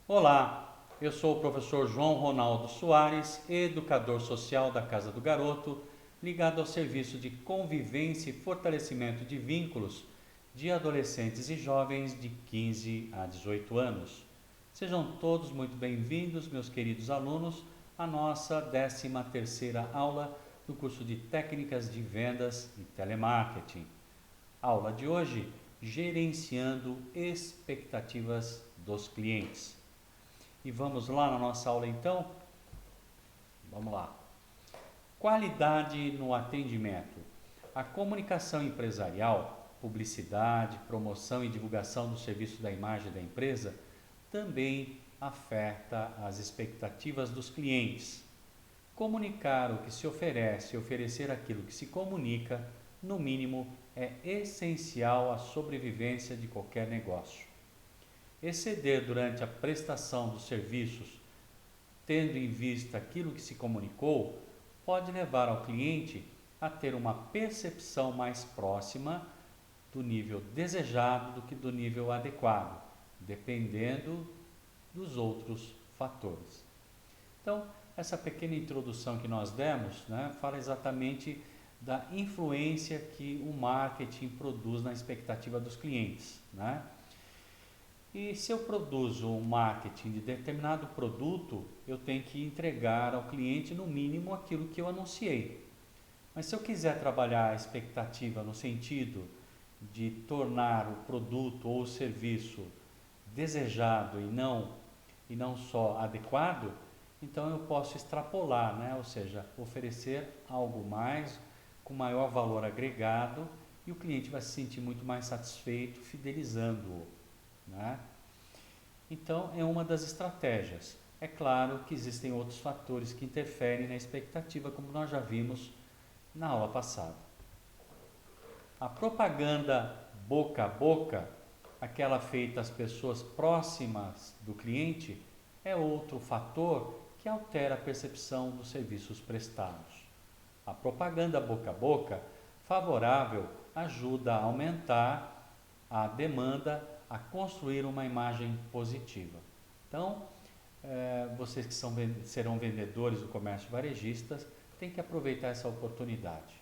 Olá, eu sou o professor João Ronaldo Soares, educador social da Casa do Garoto, ligado ao serviço de convivência e fortalecimento de vínculos de adolescentes e jovens de 15 a 18 anos. Sejam todos muito bem-vindos, meus queridos alunos, à nossa 13ª aula do curso de Técnicas de Vendas e Telemarketing. Aula de hoje, gerenciando expectativas dos clientes. E vamos lá na nossa aula então? Vamos lá. Qualidade no atendimento. A comunicação empresarial, publicidade, promoção e divulgação do serviço da imagem da empresa também afeta as expectativas dos clientes. Comunicar o que se oferece e oferecer aquilo que se comunica, no mínimo, é essencial à sobrevivência de qualquer negócio. Exceder durante a prestação dos serviços, tendo em vista aquilo que se comunicou, pode levar ao cliente a ter uma percepção mais próxima do nível desejado do que do nível adequado, dependendo dos outros fatores. Então, essa pequena introdução que nós demos, fala exatamente da influência que o marketing produz na expectativa dos clientes, E se eu produzo um marketing de determinado produto, eu tenho que entregar ao cliente no mínimo aquilo que eu anunciei. Mas se eu quiser trabalhar a expectativa no sentido de tornar o produto ou o serviço desejado e não só adequado, então eu posso extrapolar, ou seja, oferecer algo mais, com maior valor agregado, e o cliente vai se sentir muito mais satisfeito, fidelizando-o. Então, é uma das estratégias. É claro que existem outros fatores que interferem na expectativa, como nós já vimos na aula passada. A propaganda boca a boca, aquela feita às pessoas próximas do cliente, é outro fator que altera a percepção dos serviços prestados. A propaganda boca a boca favorável ajuda a aumentar a demanda, a construir uma imagem positiva. Então, vocês que serão vendedores do comércio varejista, têm que aproveitar essa oportunidade,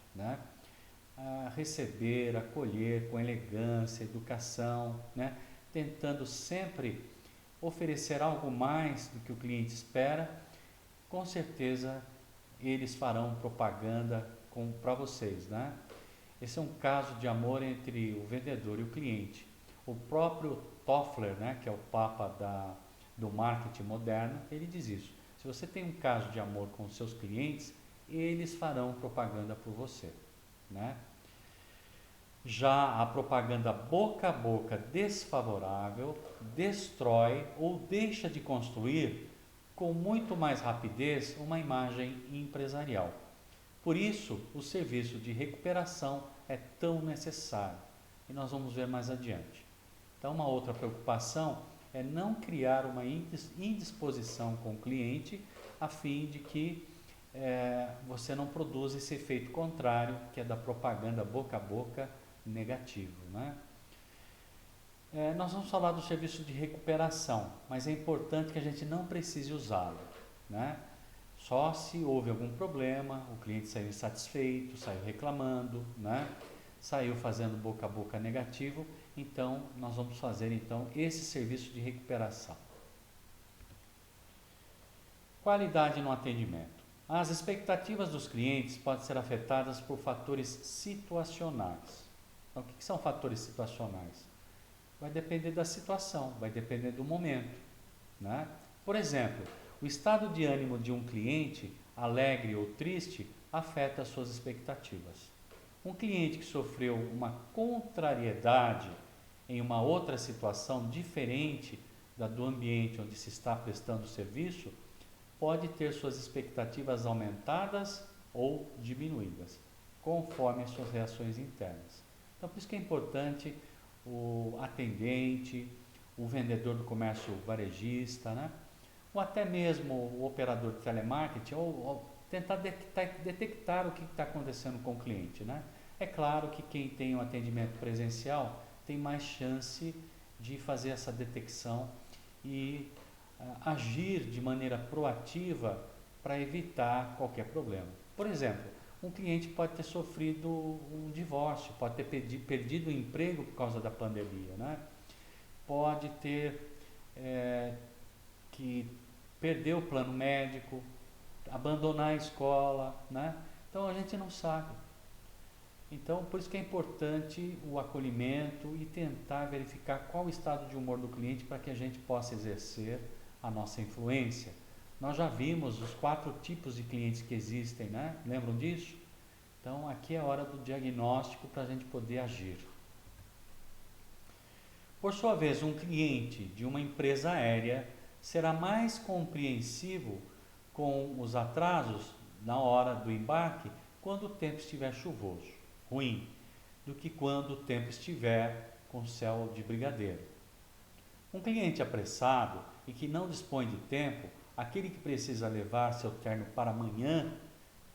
A receber, acolher com elegância, educação, tentando sempre oferecer algo mais do que o cliente espera. Com certeza eles farão propaganda para vocês, Esse é um caso de amor entre o vendedor e o cliente. O próprio Toffler, que é o papa do marketing moderno, ele diz isso. Se você tem um caso de amor com os seus clientes, eles farão propaganda por você, Já a propaganda boca a boca desfavorável destrói ou deixa de construir com muito mais rapidez uma imagem empresarial. Por isso, o serviço de recuperação é tão necessário, e nós vamos ver mais adiante. Então, uma outra preocupação é não criar uma indisposição com o cliente, a fim de que você não produza esse efeito contrário, que é da propaganda boca a boca negativo. Nós vamos falar do serviço de recuperação, mas é importante que a gente não precise usá-lo. Só se houve algum problema, o cliente saiu insatisfeito, saiu reclamando, saiu fazendo boca a boca negativo, então nós vamos fazer esse serviço de recuperação. Qualidade no atendimento. As expectativas dos clientes podem ser afetadas por fatores situacionais. Então, o que são fatores situacionais? Vai depender da situação, vai depender do momento. Por exemplo, o estado de ânimo de um cliente, alegre ou triste, afeta as suas expectativas. Um cliente que sofreu uma contrariedade em uma outra situação diferente da do ambiente onde se está prestando o serviço, pode ter suas expectativas aumentadas ou diminuídas, conforme as suas reações internas. Então, por isso que é importante o atendente, o vendedor do comércio varejista, ou até mesmo o operador de telemarketing, ou tentar detectar o que está acontecendo com o cliente. É claro que quem tem um atendimento presencial tem mais chance de fazer essa detecção e agir de maneira proativa para evitar qualquer problema. Por exemplo, um cliente pode ter sofrido um divórcio, pode ter perdido o emprego por causa da pandemia, né? Pode ter que perder o plano médico, abandonar a escola, né? Então a gente não sabe. Então, por isso que é importante o acolhimento e tentar verificar qual o estado de humor do cliente para que a gente possa exercer a nossa influência. Nós já vimos os 4 tipos de clientes que existem, né? Lembram disso? Então, aqui é a hora do diagnóstico para a gente poder agir. Por sua vez, um cliente de uma empresa aérea será mais compreensivo com os atrasos na hora do embarque quando o tempo estiver chuvoso, ruim, do que quando o tempo estiver com céu de brigadeiro. Um cliente apressado e que não dispõe de tempo, aquele que precisa levar seu terno para amanhã,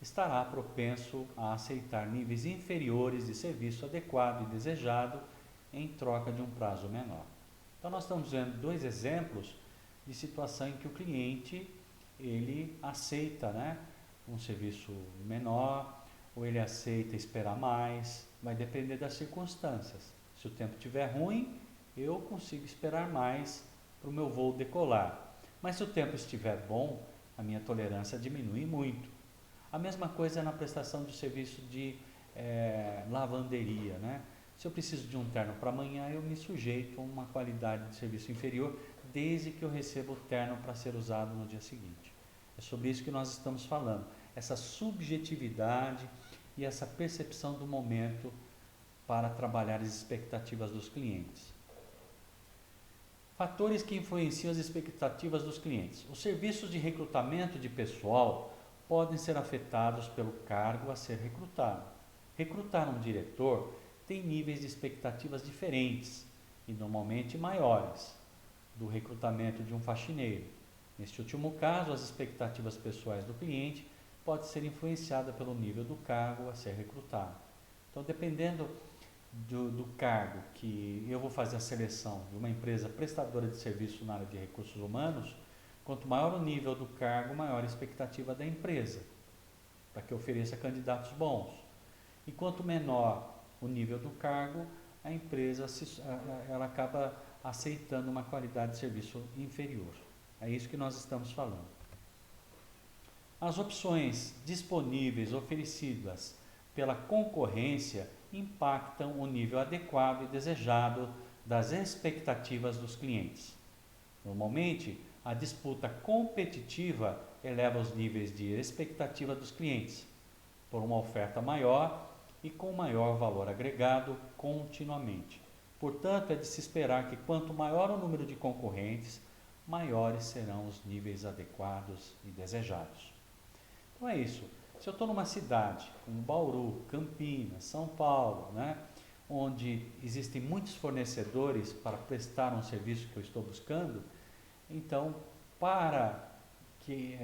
estará propenso a aceitar níveis inferiores de serviço adequado e desejado em troca de um prazo menor. Então nós estamos vendo 2 exemplos de situação em que o cliente ele aceita, né, um serviço menor, ou ele aceita esperar mais, vai depender das circunstâncias. Se o tempo estiver ruim, eu consigo esperar mais para o meu voo decolar. Mas se o tempo estiver bom, a minha tolerância diminui muito. A mesma coisa é na prestação de serviço de lavanderia, né? Se eu preciso de um terno para amanhã, eu me sujeito a uma qualidade de serviço inferior, desde que eu receba o terno para ser usado no dia seguinte. É sobre isso que nós estamos falando, essa subjetividade e essa percepção do momento para trabalhar as expectativas dos clientes. Fatores que influenciam as expectativas dos clientes. Os serviços de recrutamento de pessoal podem ser afetados pelo cargo a ser recrutado. Recrutar um diretor tem níveis de expectativas diferentes e normalmente maiores do recrutamento de um faxineiro. Neste último caso, as expectativas pessoais do cliente podem ser influenciadas pelo nível do cargo a ser recrutado. Então, dependendo do cargo que eu vou fazer a seleção de uma empresa prestadora de serviço na área de recursos humanos, quanto maior o nível do cargo, maior a expectativa da empresa, para que ofereça candidatos bons. E quanto menor o nível do cargo, a empresa ela acaba aceitando uma qualidade de serviço inferior. É isso que nós estamos falando. As opções disponíveis oferecidas pela concorrência impactam o nível adequado e desejado das expectativas dos clientes. Normalmente, a disputa competitiva eleva os níveis de expectativa dos clientes por uma oferta maior e com maior valor agregado continuamente. Portanto, é de se esperar que quanto maior o número de concorrentes, maiores serão os níveis adequados e desejados. Então é isso. Se eu estou numa cidade como Bauru, Campinas, São Paulo, né, onde existem muitos fornecedores para prestar um serviço que eu estou buscando, então, para que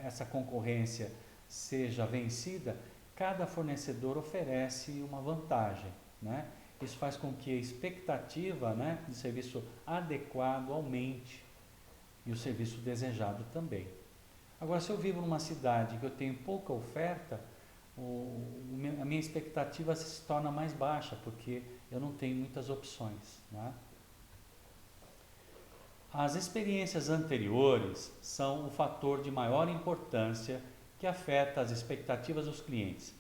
essa concorrência seja vencida, cada fornecedor oferece uma vantagem, né? Isso faz com que a expectativa, né, de serviço adequado aumente e o serviço desejado também. Agora, se eu vivo numa cidade que eu tenho pouca oferta, a minha expectativa se torna mais baixa, porque eu não tenho muitas opções, né? As experiências anteriores são o fator de maior importância que afeta as expectativas dos clientes.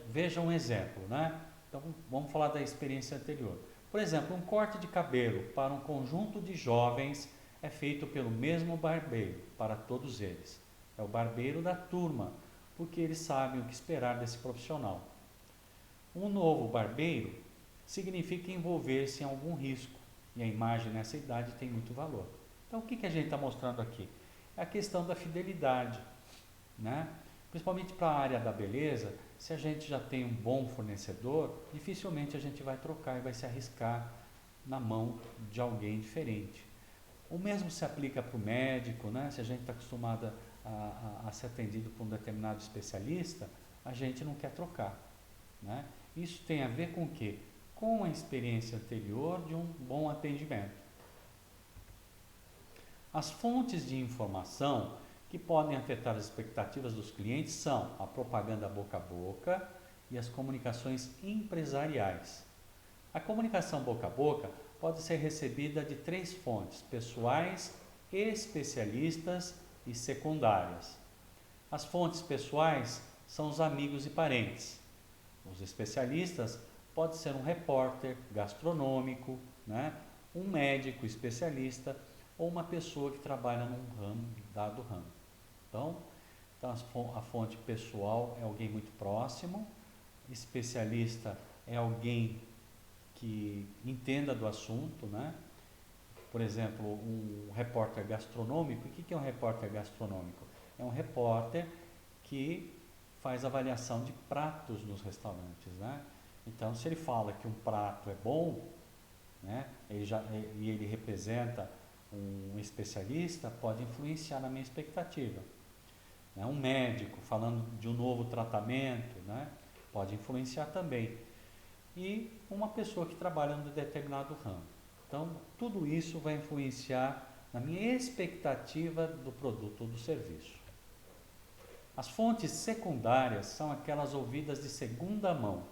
Veja um exemplo, né? Então, vamos falar da experiência anterior. Por exemplo, um corte de cabelo para um conjunto de jovens é feito pelo mesmo barbeiro para todos eles. É o barbeiro da turma, porque eles sabem o que esperar desse profissional. Um novo barbeiro significa envolver-se em algum risco, e a imagem nessa idade tem muito valor. Então, o que a gente está mostrando aqui? É a questão da fidelidade, né? Principalmente para a área da beleza, se a gente já tem um bom fornecedor, dificilmente a gente vai trocar e vai se arriscar na mão de alguém diferente. O mesmo se aplica para o médico, né? Se a gente está acostumado a ser atendido por um determinado especialista, a gente não quer trocar, né? Isso tem a ver com o quê? Com a experiência anterior de um bom atendimento. As fontes de informação que podem afetar as expectativas dos clientes são a propaganda boca a boca e as comunicações empresariais. A comunicação boca a boca pode ser recebida de 3 fontes: pessoais, especialistas e secundárias. As fontes pessoais são os amigos e parentes. Os especialistas pode ser um repórter gastronômico, né? Um médico especialista ou uma pessoa que trabalha num dado ramo. Então a fonte pessoal é alguém muito próximo, especialista é alguém que entenda do assunto, né? Por exemplo, um repórter gastronômico. O que é um repórter gastronômico? É um repórter que faz avaliação de pratos nos restaurantes, né? Então, se ele fala que um prato é bom, né, e ele representa um especialista, pode influenciar na minha expectativa. Né? Um médico falando de um novo tratamento, né, pode influenciar também. E uma pessoa que trabalha num determinado ramo. Então, tudo isso vai influenciar na minha expectativa do produto ou do serviço. As fontes secundárias são aquelas ouvidas de segunda mão.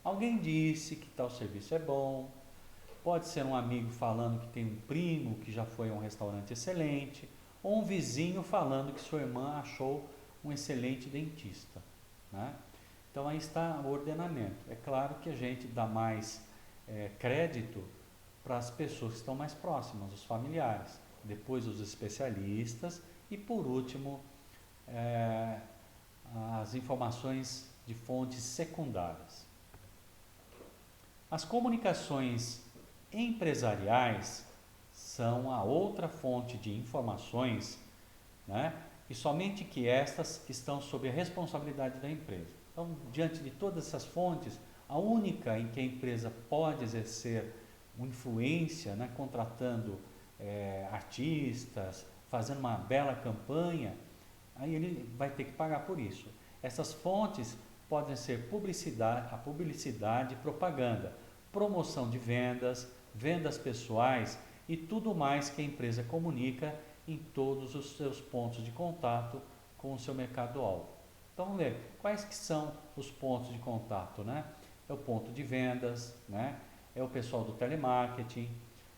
Alguém disse que tal serviço é bom, pode ser um amigo falando que tem um primo que já foi a um restaurante excelente, ou um vizinho falando que sua irmã achou um excelente dentista, né? Então aí está o ordenamento. É claro que a gente dá mais crédito para as pessoas que estão mais próximas, os familiares, depois os especialistas e por último as informações de fontes secundárias. As comunicações empresariais são a outra fonte de informações, né? E somente que estas estão sob a responsabilidade da empresa. Então, diante de todas essas fontes, a única em que a empresa pode exercer uma influência, né, contratando artistas, fazendo uma bela campanha, aí ele vai ter que pagar por isso. Essas fontes podem ser a publicidade, propaganda, promoção de vendas, vendas pessoais e tudo mais que a empresa comunica em todos os seus pontos de contato com o seu mercado-alvo. Então vamos ver quais que são os pontos de contato, né? É o ponto de vendas, né? É o pessoal do telemarketing,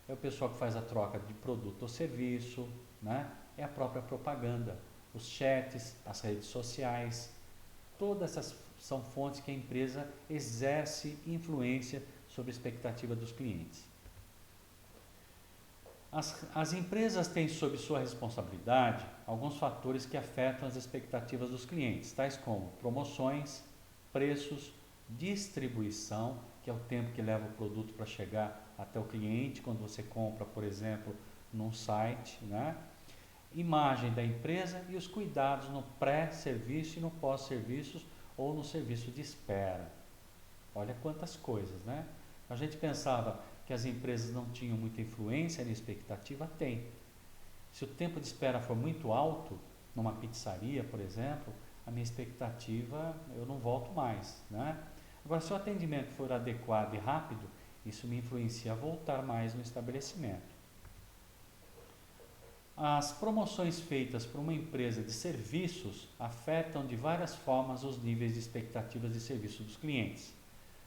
é o pessoal que faz a troca de produto ou serviço, né? É a própria propaganda, os chats, as redes sociais. Todas essas são fontes que a empresa exerce influência sobre a expectativa dos clientes. As empresas têm sob sua responsabilidade alguns fatores que afetam as expectativas dos clientes, tais como promoções, preços, distribuição, que é o tempo que leva o produto para chegar até o cliente, quando você compra, por exemplo, num site, né? Imagem da empresa e os cuidados no pré-serviço e no pós-serviço ou no serviço de espera. Olha quantas coisas, né? A gente pensava que as empresas não tinham muita influência na expectativa, tem. Se o tempo de espera for muito alto, numa pizzaria, por exemplo, a minha expectativa, eu não volto mais, né? Agora, se o atendimento for adequado e rápido, isso me influencia a voltar mais no estabelecimento. As promoções feitas por uma empresa de serviços afetam de várias formas os níveis de expectativas de serviço dos clientes.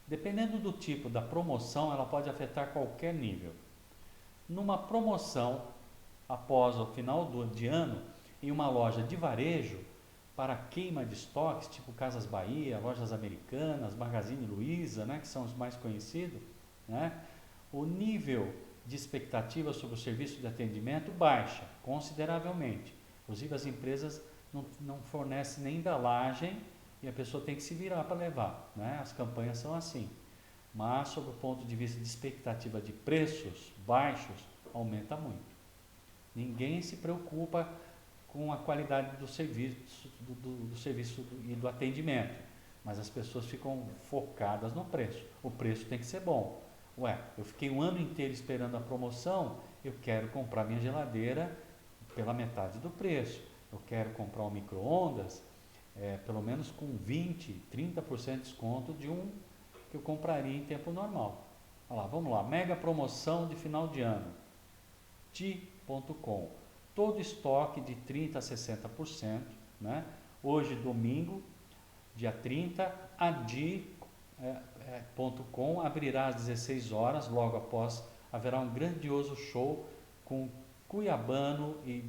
Dependendo do tipo da promoção, ela pode afetar qualquer nível. Numa promoção, após o final de ano, em uma loja de varejo, para queima de estoques, tipo Casas Bahia, Lojas Americanas, Magazine Luiza, né, que são os mais conhecidos, né, o nível de expectativa sobre o serviço de atendimento baixa consideravelmente. Inclusive as empresas não fornecem nem embalagem e a pessoa tem que se virar para levar, né? As campanhas são assim. Mas, sob o ponto de vista de expectativa de preços baixos, aumenta muito. Ninguém se preocupa com a qualidade do serviço, do serviço e do atendimento, mas as pessoas ficam focadas no preço. O preço tem que ser bom. Ué, eu fiquei um ano inteiro esperando a promoção, eu quero comprar minha geladeira pela metade do preço. Eu quero comprar um micro-ondas pelo menos com 20, 30% de desconto de um que eu compraria em tempo normal. Olha lá, vamos lá, mega promoção de final de ano, ti.com. todo o estoque de 30% a 60%. Né? Hoje, domingo, dia 30, a Di.com abrirá às 16 horas, logo após haverá um grandioso show com Cuiabano e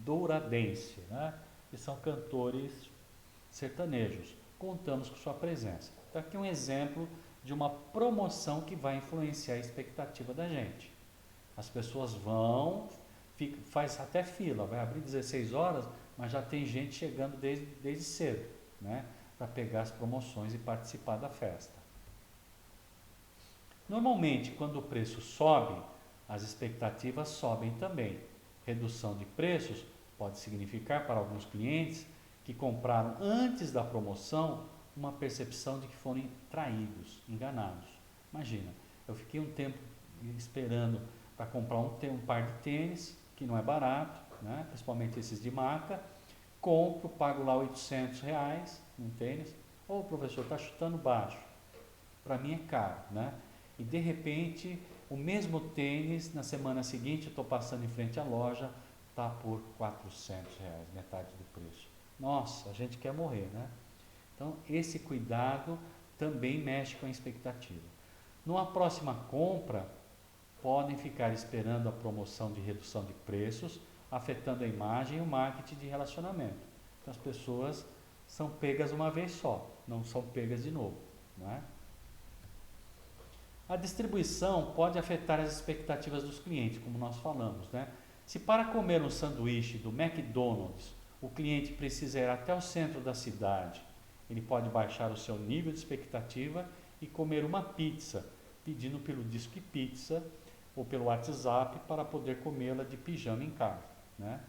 Douradense, né? Que são cantores sertanejos. Contamos com sua presença. Então aqui um exemplo de uma promoção que vai influenciar a expectativa da gente. As pessoas vão, faz até fila, vai abrir 16 horas, mas já tem gente chegando desde cedo, né? Para pegar as promoções e participar da festa. Normalmente, quando o preço sobe, as expectativas sobem também. Redução de preços pode significar para alguns clientes que compraram antes da promoção uma percepção de que foram traídos, enganados. Imagina, eu fiquei um tempo esperando para comprar um par de tênis, que não é barato, né? Principalmente esses de marca, compro, pago lá R$800 num tênis. Ô, professor, está chutando baixo. Para mim é caro, né? E de repente, o mesmo tênis, na semana seguinte, eu estou passando em frente à loja, está por R$400, metade do preço. Nossa, a gente quer morrer, né? Então, esse cuidado também mexe com a expectativa. Numa próxima compra, podem ficar esperando a promoção de redução de preços, afetando a imagem e o marketing de relacionamento. Então, as pessoas são pegas uma vez só, não são pegas de novo, não é? A distribuição pode afetar as expectativas dos clientes, como nós falamos, né? Se para comer um sanduíche do McDonald's, o cliente precisa ir até o centro da cidade, ele pode baixar o seu nível de expectativa e comer uma pizza, pedindo pelo Disque Pizza ou pelo WhatsApp para poder comê-la de pijama em casa, né?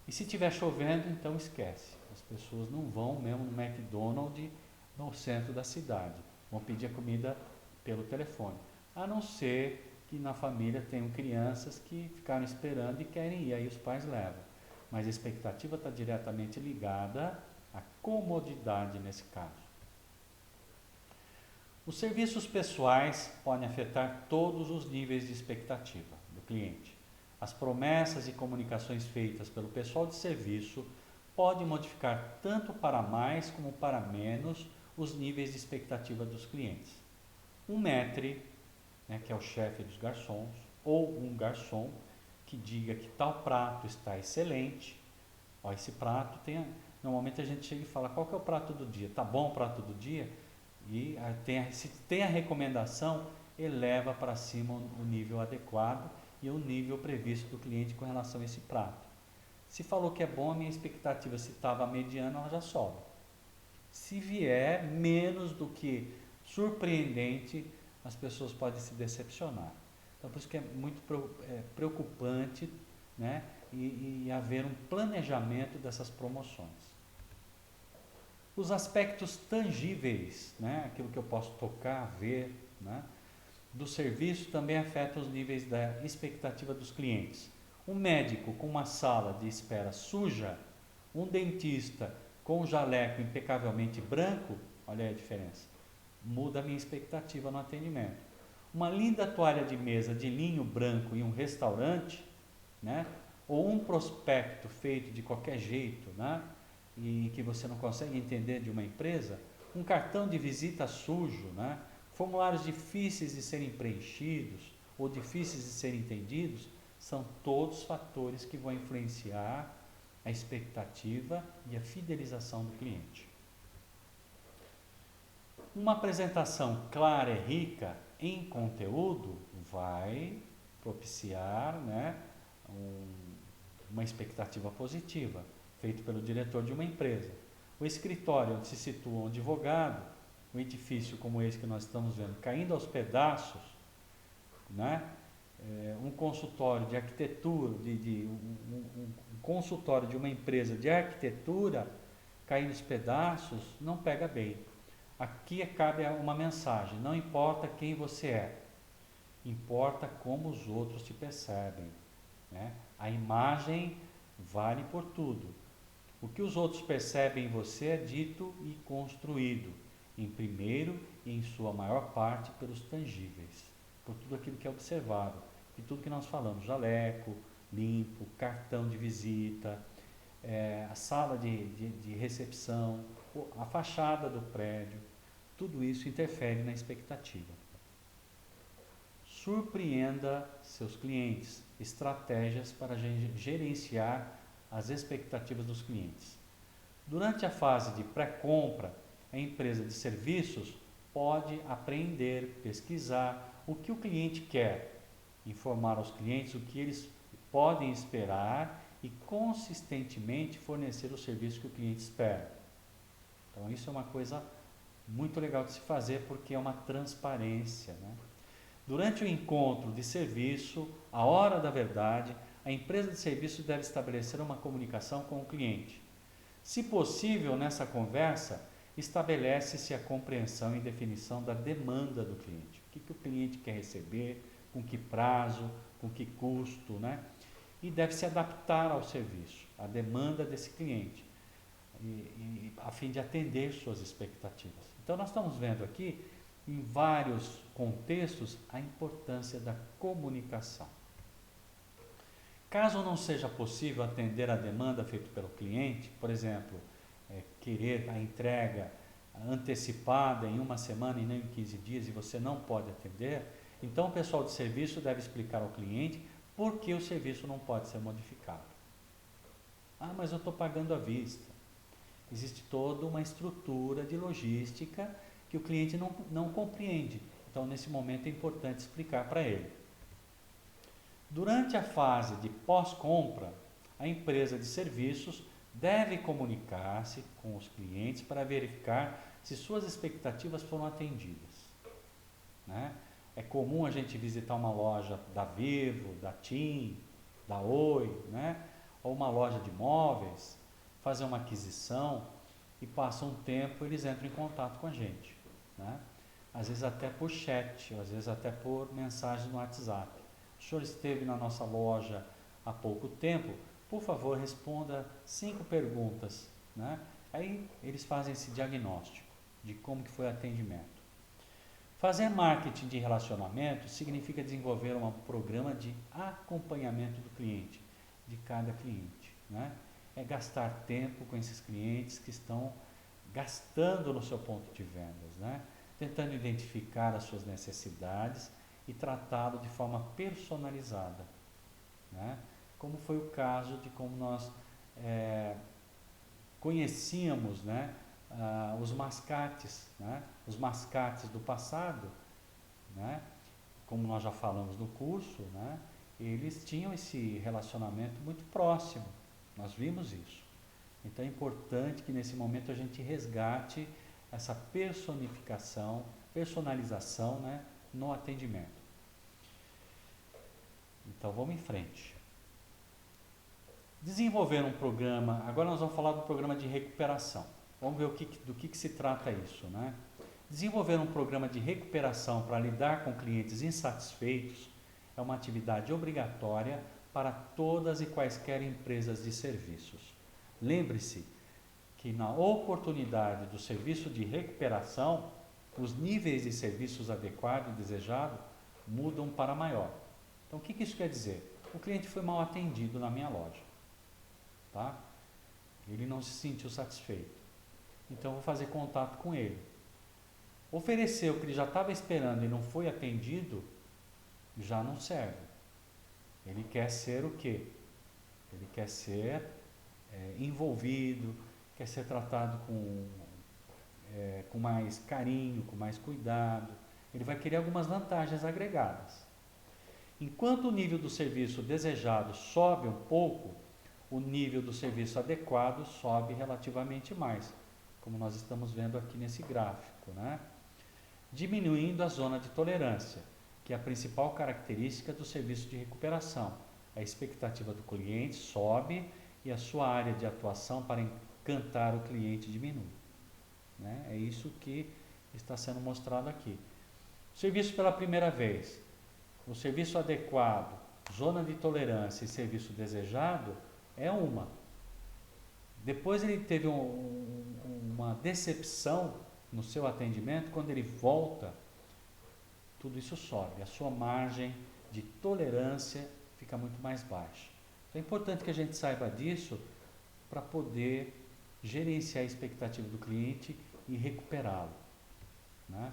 E se estiver chovendo, então esquece. As pessoas não vão mesmo no McDonald's no centro da cidade, vão pedir a comida pelo telefone, a não ser que na família tenham crianças que ficaram esperando e querem ir, aí os pais levam. Mas a expectativa está diretamente ligada à comodidade nesse caso. Os serviços pessoais podem afetar todos os níveis de expectativa do cliente. As promessas e comunicações feitas pelo pessoal de serviço podem modificar tanto para mais como para menos os níveis de expectativa dos clientes. Um maître, né, que é o chefe dos garçons, ou um garçom que diga que tal prato está excelente. Ó, esse prato normalmente a gente chega e fala, qual que é o prato do dia? Tá bom o prato do dia? E se tem a recomendação, eleva para cima o nível adequado e o nível previsto do cliente com relação a esse prato. Se falou que é bom, a minha expectativa, se estava mediana, ela já sobe. Se vier menos do que surpreendente, as pessoas podem se decepcionar. Então, por isso que é muito preocupante, né, e haver um planejamento dessas promoções. Os aspectos tangíveis, né, aquilo que eu posso tocar, ver, né, do serviço também afetam os níveis da expectativa dos clientes. Um médico com uma sala de espera suja, um dentista com um jaleco impecavelmente branco, olha aí a diferença, muda a minha expectativa no atendimento. Uma linda toalha de mesa de linho branco em um restaurante, né, ou um prospecto feito de qualquer jeito, né, e que você não consegue entender de uma empresa, um cartão de visita sujo, né, formulários difíceis de serem preenchidos ou difíceis de serem entendidos, são todos fatores que vão influenciar a expectativa e a fidelização do cliente. Uma apresentação clara e rica em conteúdo vai propiciar, né, uma expectativa positiva, feito pelo diretor de uma empresa. O escritório onde se situa um advogado, um edifício como esse que nós estamos vendo, caindo aos pedaços, né? Um consultório de arquitetura, um consultório de uma empresa de arquitetura caindo aos pedaços, não pega bem. Aqui cabe uma mensagem, não importa quem você é, importa como os outros te percebem, né? A imagem vale por tudo. O que os outros percebem em você é dito e construído, em primeiro e em sua maior parte pelos tangíveis, por tudo aquilo que é observável, e tudo que nós falamos, jaleco, limpo, cartão de visita, a sala de recepção, a fachada do prédio, tudo isso interfere na expectativa. Surpreenda seus clientes, estratégias para gerenciar as expectativas dos clientes. Durante a fase de pré-compra, a empresa de serviços pode aprender, pesquisar o que o cliente quer, informar aos clientes o que eles podem esperar e consistentemente fornecer o serviço que o cliente espera. Então isso é uma coisa muito legal de se fazer porque é uma transparência, né? Durante o encontro de serviço, a hora da verdade, a empresa de serviço deve estabelecer uma comunicação com o cliente. Se possível, nessa conversa, estabelece-se a compreensão e definição da demanda do cliente. O que o cliente quer receber, com que prazo, com que custo, né? E deve se adaptar ao serviço, à demanda desse cliente, a fim de atender suas expectativas. Então nós estamos vendo aqui, em vários contextos, a importância da comunicação. Caso não seja possível atender a demanda feita pelo cliente, por exemplo, querer a entrega antecipada em uma semana e não em 15 dias e você não pode atender, então o pessoal de serviço deve explicar ao cliente por que o serviço não pode ser modificado. Ah, mas eu estou pagando à vista. Existe toda uma estrutura de logística que o cliente não compreende. Então, nesse momento, é importante explicar para ele. Durante a fase de pós-compra, a empresa de serviços deve comunicar-se com os clientes para verificar se suas expectativas foram atendidas, né? É comum a gente visitar uma loja da Vivo, da TIM, da Oi, né? Ou uma loja de móveis, fazer uma aquisição e passa um tempo eles entram em contato com a gente, né? Às vezes até por chat, às vezes até por mensagem no WhatsApp. O senhor esteve na nossa loja há pouco tempo, por favor responda 5 perguntas, né? Aí eles fazem esse diagnóstico de como que foi o atendimento. Fazer marketing de relacionamento significa desenvolver um programa de acompanhamento do cliente, de cada cliente, né? É gastar tempo com esses clientes que estão gastando no seu ponto de vendas, né? Tentando identificar as suas necessidades e tratá-lo de forma personalizada, né? Como foi o caso de como nós conhecíamos, né? Os mascates, né? Os mascates do passado, né? Como nós já falamos no curso, né? Eles tinham esse relacionamento muito próximo, nós vimos isso. Então é importante que nesse momento a gente resgate essa personalização, né? No atendimento. Então vamos em frente. Desenvolver um programa, agora nós vamos falar do programa de recuperação. Vamos ver do que se trata isso, né? Desenvolver um programa de recuperação para lidar com clientes insatisfeitos é uma atividade obrigatória para todas e quaisquer empresas de serviços. Lembre-se que na oportunidade do serviço de recuperação, os níveis de serviços adequado e desejado mudam para maior. Então o que isso quer dizer? O cliente foi mal atendido na minha loja, tá? Ele não se sentiu satisfeito. Então eu vou fazer contato com ele. Oferecer o que ele já estava esperando e não foi atendido, já não serve. Ele quer ser o quê? Ele quer ser envolvido, quer ser tratado com mais carinho, com mais cuidado. Ele vai querer algumas vantagens agregadas. Enquanto o nível do serviço desejado sobe um pouco, o nível do serviço adequado sobe relativamente mais, como nós estamos vendo aqui nesse gráfico, né? Diminuindo a zona de tolerância, que é a principal característica do serviço de recuperação. A expectativa do cliente sobe e a sua área de atuação para encantar o cliente diminui, né? É isso que está sendo mostrado aqui. Serviço pela primeira vez. O serviço adequado, zona de tolerância e serviço desejado é uma. Depois ele teve uma decepção no seu atendimento, quando ele volta, tudo isso sobe. A sua margem de tolerância fica muito mais baixa. Então é importante que a gente saiba disso para poder gerenciar a expectativa do cliente e recuperá-lo, né?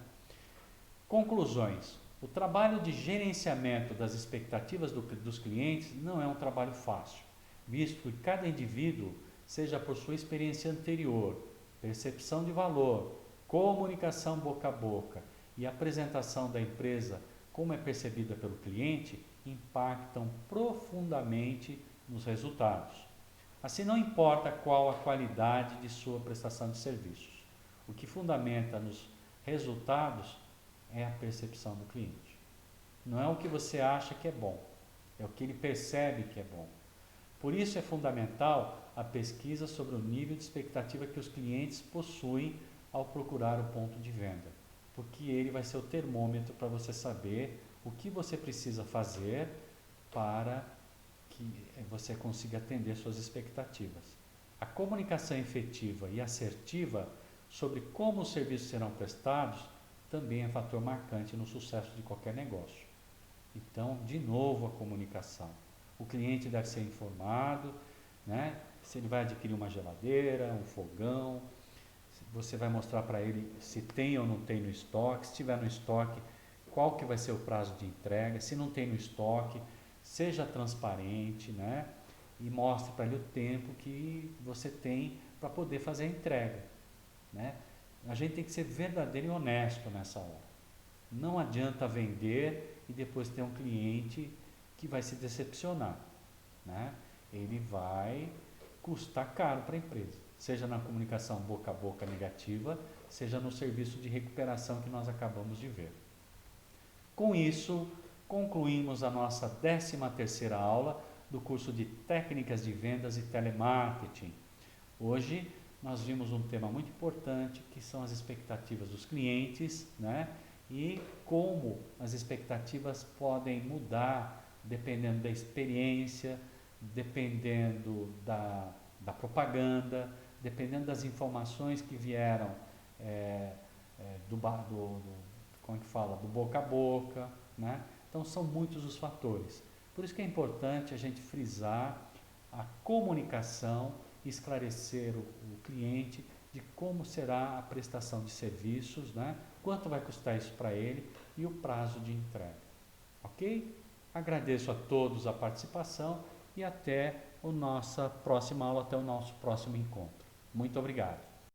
Conclusões. O trabalho de gerenciamento das expectativas dos clientes não é um trabalho fácil, visto que cada indivíduo, seja por sua experiência anterior, percepção de valor, comunicação boca a boca e apresentação da empresa como é percebida pelo cliente, impactam profundamente nos resultados. Assim, não importa qual a qualidade de sua prestação de serviços, o que fundamenta nos resultados é a percepção do cliente. Não é o que você acha que é bom, é o que ele percebe que é bom. Por isso é fundamental a pesquisa sobre o nível de expectativa que os clientes possuem ao procurar o ponto de venda, porque ele vai ser o termômetro para você saber o que você precisa fazer para que você consiga atender suas expectativas. A comunicação efetiva e assertiva sobre como os serviços serão prestados também é fator marcante no sucesso de qualquer negócio. Então, de novo, a comunicação. O cliente deve ser informado, né? Se ele vai adquirir uma geladeira, um fogão, você vai mostrar para ele se tem ou não tem no estoque, se tiver no estoque, qual que vai ser o prazo de entrega, se não tem no estoque, seja transparente, né? E mostre para ele o tempo que você tem para poder fazer a entrega, né? A gente tem que ser verdadeiro e honesto nessa hora. Não adianta vender e depois ter um cliente que vai se decepcionar, né? Ele vai custar caro para a empresa, seja na comunicação boca a boca negativa, seja no serviço de recuperação que nós acabamos de ver. Com isso, concluímos a nossa 13ª aula do curso de Técnicas de Vendas e Telemarketing. Hoje nós vimos um tema muito importante, que são as expectativas dos clientes, né? E como as expectativas podem mudar dependendo da experiência, dependendo da propaganda, dependendo das informações que vieram como é que fala? Do boca a boca, né? Então são muitos os fatores. Por isso que é importante a gente frisar a comunicação, esclarecer o cliente de como será a prestação de serviços, né? Quanto vai custar isso para ele e o prazo de entrega. Ok? Agradeço a todos a participação e até a nossa próxima aula, até o nosso próximo encontro. Muito obrigado.